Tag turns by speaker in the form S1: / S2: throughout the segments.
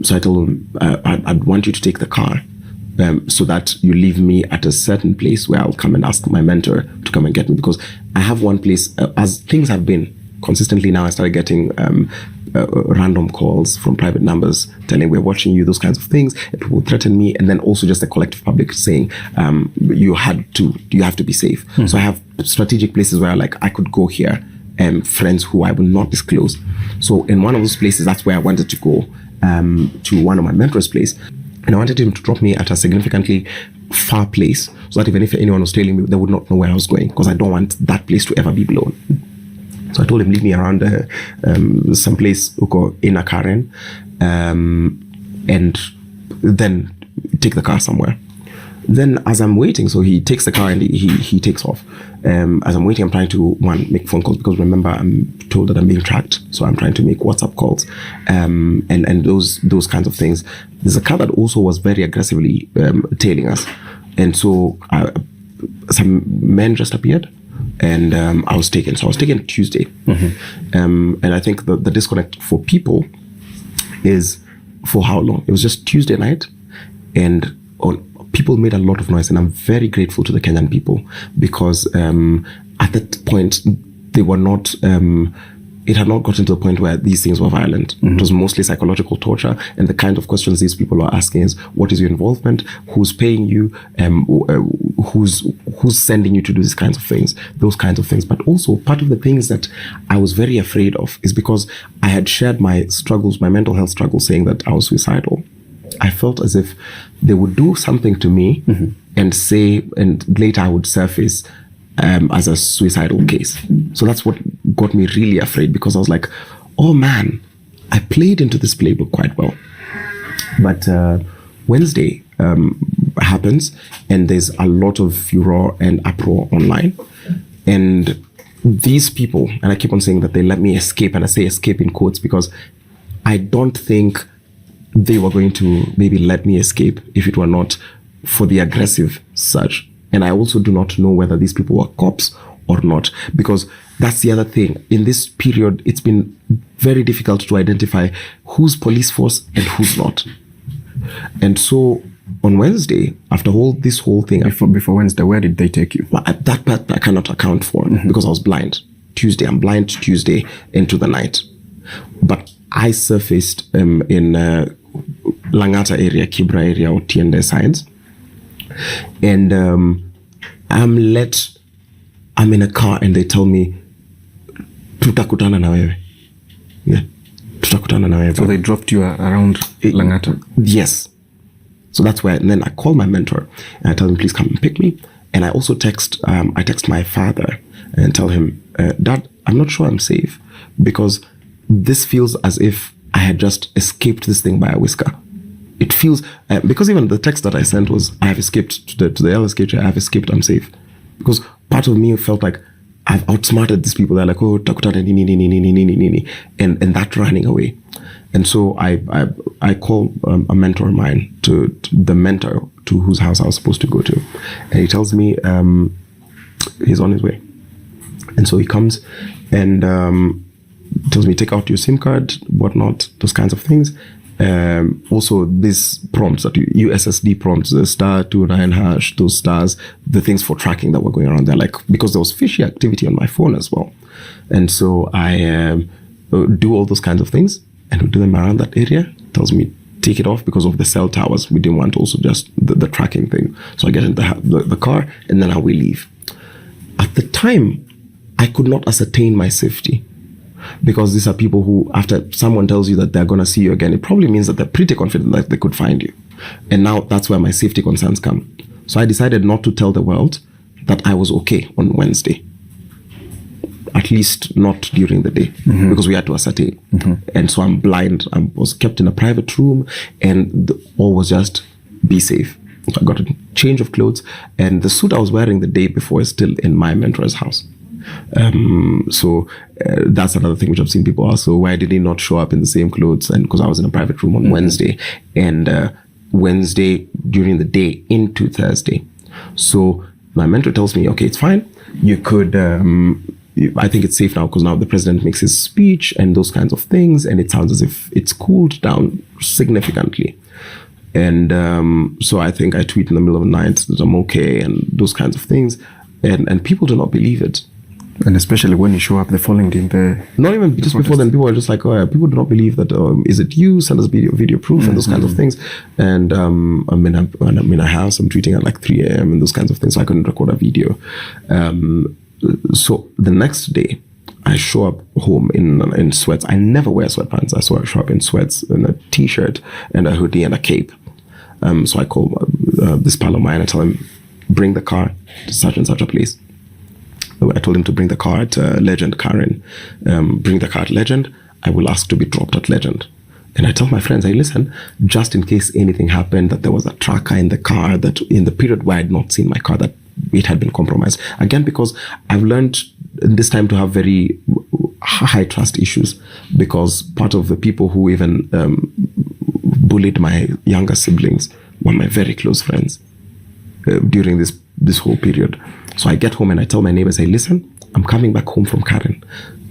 S1: So I told him, I'd want you to take the car so that you leave me at a certain place where I'll come and ask my mentor to come and get me, because I have one place, as things have been consistently now, I started getting random calls from private numbers telling we're watching you, those kinds of things. It will threaten me, and then also just the collective public saying you have to be safe. So I have strategic places where I could go here, friends who I will not disclose. So in one of those places, that's where I wanted to go, to one of my mentors' place, and I wanted him to drop me at a significantly far place, so that if anyone was tailing me, they would not know where I was going, because I don't want that place to ever be blown. So I told him, leave me around some place in a Karen, and then take the car somewhere. Then as I'm waiting, so he takes the car and he takes off. As I'm waiting, I'm trying to, make phone calls, because remember, I'm told that I'm being tracked. So I'm trying to make WhatsApp calls, and those kinds of things. There's a car that also was very aggressively tailing us. And so some men just appeared, and I was taken. So I was taken Tuesday. And I think the disconnect for people is for how long? It was just Tuesday night, and people made a lot of noise, and I'm very grateful to the Kenyan people, because at that point they were not. It had not gotten to the point where these things were violent. It was mostly psychological torture, and the kind of questions these people are asking is, what is your involvement? Who's paying you? Who's sending you to do these kinds of things? Those kinds of things. But also, part of the things that I was very afraid of is because I had shared my struggles, my mental health struggles, saying that I was suicidal. I felt as if they would do something to me and say, and later I would surface as a suicidal case. So that's what got me really afraid, because I was like, oh man, I played into this playbook quite well. But Wednesday happens, and there's a lot of furor and uproar online. And these people, and I keep on saying that they let me escape, and I say escape in quotes, because I don't think they were going to maybe let me escape if it were not for the aggressive surge. And I also do not know whether these people were cops or not, because that's the other thing. In this period, it's been very difficult to identify who's police force and who's not. And so on Wednesday, after this whole thing...
S2: Before Wednesday, where did they take you?
S1: That part I cannot account for, because I was blind. I'm blind Tuesday into the night. But I surfaced in Langata area, Kibra area, or Tiende sides. And I'm in a car, and they tell me, tutakutana na wewe. Yeah, tutakutana na wewe.
S2: So they dropped you around Langata?
S1: Yes. So that's where, and then I call my mentor, and I tell him, please come and pick me. And I also text my father and tell him, Dad, I'm not sure I'm safe, because this feels as if I had just escaped this thing by a whisker. It feels, because even the text that I sent was, I have escaped to the LSK, I have escaped, I'm safe. Because part of me felt like I've outsmarted these people. They're like, oh, takutana, and that running away. And so I call a mentor of mine, to the mentor to whose house I was supposed to go to. And he tells me he's on his way. And so he comes and tells me, take out your SIM card, whatnot, those kinds of things. Also these prompts, that USSD prompts, the *29#, those stars, the things for tracking that were going around there, like, because there was fishy activity on my phone as well. And so I do all those kinds of things, and we do them around that area. Tells me, take it off because of the cell towers. We didn't want also just the tracking thing. So I get in the car, and then I will leave. At the time, I could not ascertain my safety, because these are people who, after someone tells you that they're going to see you again, it probably means that they're pretty confident that they could find you. And now that's where my safety concerns come. So I decided not to tell the world that I was okay on Wednesday. At least not during the day, because we had to ascertain. And so I'm blind. I was kept in a private room, and all was just be safe. So I got a change of clothes, and the suit I was wearing the day before is still in my mentor's house. So that's another thing which I've seen people ask. So why did he not show up in the same clothes? And because I was in a private room on Wednesday, and Wednesday during the day into Thursday. So my mentor tells me, okay, it's fine. You could I think it's safe now because now the president makes his speech and those kinds of things, and it sounds as if it's cooled down significantly. And so I think I tweet in the middle of the night that I'm okay and those kinds of things, and people do not believe it.
S2: And especially when you show up the following day in the...
S1: Not even just before then, people are just like, oh, yeah, people do not believe that, is it you? Send us video proof and those kinds of things. And I'm in a house, I'm tweeting at like 3 a.m. and those kinds of things, so I couldn't record a video. So the next day, I show up home in sweats. I never wear sweatpants. I show up in sweats, in a t-shirt and a hoodie and a cape. So I call this pal of mine, I tell him, bring the car to such and such a place. I told him to bring the car at Legend, Karen. Bring the car at Legend. I will ask to be dropped at Legend. And I tell my friends, hey, listen, just in case anything happened, that there was a tracker in the car, that in the period where I had not seen my car, that it had been compromised. Again, because I've learned this time to have very high trust issues, because part of the people who even bullied my younger siblings were my very close friends during this whole period. So I get home and I tell my neighbors, hey, listen, I'm coming back home from Karen.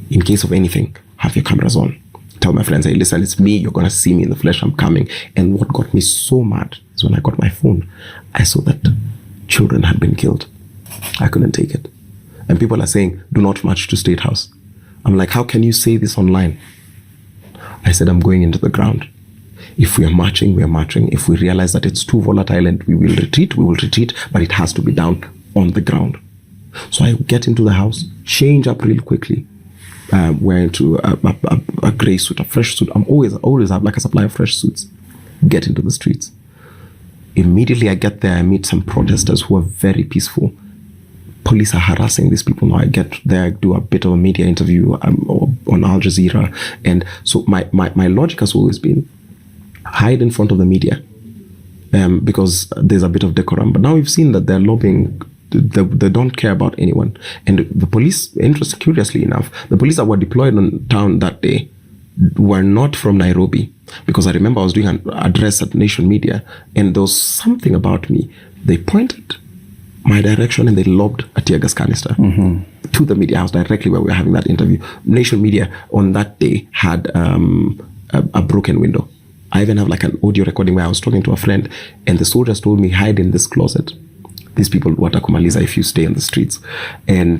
S1: In case of anything, have your cameras on. Tell my friends, hey, listen, it's me. You're going to see me in the flesh. I'm coming. And what got me so mad is when I got my phone, I saw that children had been killed. I couldn't take it. And people are saying, do not march to State House. I'm like, how can you say this online? I said, I'm going into the ground. If we are marching, we are marching. If we realize that it's too volatile and we will retreat, but it has to be down on the ground. So I get into the house, change up real quickly, wear into a gray suit, a fresh suit. I'm always have like a supply of fresh suits. Get into the streets. Immediately I get there, I meet some protesters who are very peaceful. Police are harassing these people. Now I get there, I do a bit of a media interview on Al Jazeera. And so my logic has always been, hide in front of the media, because there's a bit of decorum. But now we've seen that they're lobbying, they don't care about anyone. And the police, curiously enough, the police that were deployed on town that day were not from Nairobi. Because I remember I was doing an address at Nation Media, and there was something about me. They pointed my direction and they lobbed a tear gas canister to the media house directly where we were having that interview. Nation Media on that day had a broken window. I even have like an audio recording where I was talking to a friend, and the soldiers told me, hide in this closet. These people watakumaliza if you stay in the streets. And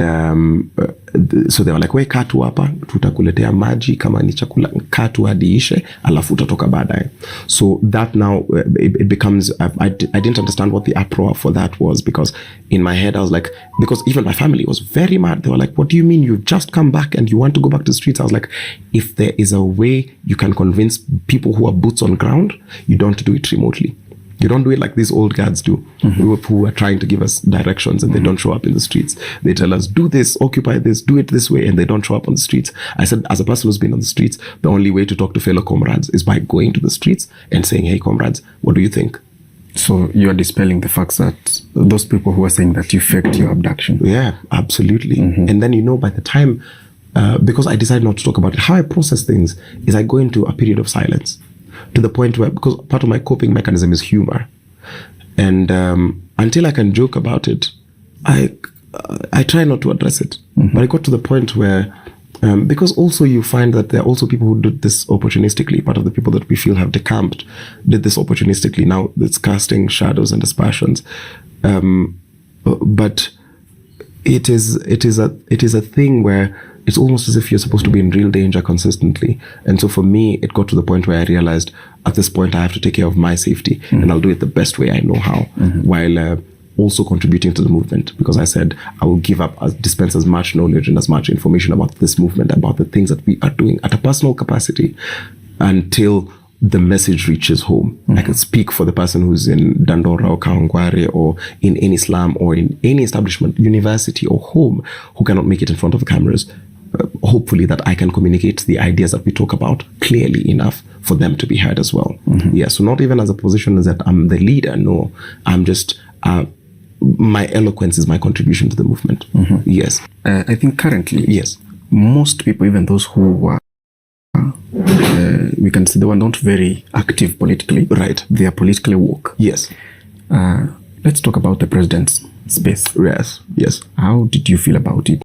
S1: so they were like, we kaa tu hapa, tutakuletea maji, kama ni chakula, kaa tu hadi ishe, alafu utatoka baadaye. So that now, it becomes, I didn't understand what the uproar for that was, because in my head I was like, because even my family was very mad. They were like, what do you mean you've just come back and you want to go back to the streets? I was like, if there is a way you can convince people who are boots on ground, you don't do it remotely. You don't do it like these old guards do, who are trying to give us directions and they don't show up in the streets. They tell us, do this, occupy this, do it this way, and they don't show up on the streets. I said, as a person who's been on the streets, the only way to talk to fellow comrades is by going to the streets and saying, hey, comrades, what do you think?
S2: So you're dispelling the facts that those people who are saying that you faked your abduction.
S1: Yeah, absolutely. And then, by the time, because I decided not to talk about it, how I process things is I go into a period of silence. To the point where, because part of my coping mechanism is humor, and until I can joke about it, I try not to address it. But I got to the point where, because also you find that there are also people who did this opportunistically. Part of the people that we feel have decamped did this opportunistically. Now it's casting shadows and aspersions, but it is a thing where it's almost as if you're supposed to be in real danger consistently. And so for me, it got to the point where I realized at this point, I have to take care of my safety and I'll do it the best way I know how, while also contributing to the movement. Because I said, I will dispense as much knowledge and as much information about this movement, about the things that we are doing at a personal capacity until the message reaches home. I can speak for the person who's in Dandora or Kawangware or in any slum or in any establishment, university or home, who cannot make it in front of the cameras. Hopefully that I can communicate the ideas that we talk about clearly enough for them to be heard as well. Yeah, so not even as a position as that I'm the leader, no. I'm just, my eloquence is my contribution to the movement. Yes.
S2: I think currently,
S1: yes,
S2: most people, even those who are, we can say they were not very active politically.
S1: Right.
S2: They are politically woke.
S1: Yes.
S2: Let's talk about the president's space.
S1: Yes. Yes.
S2: How did you feel about it?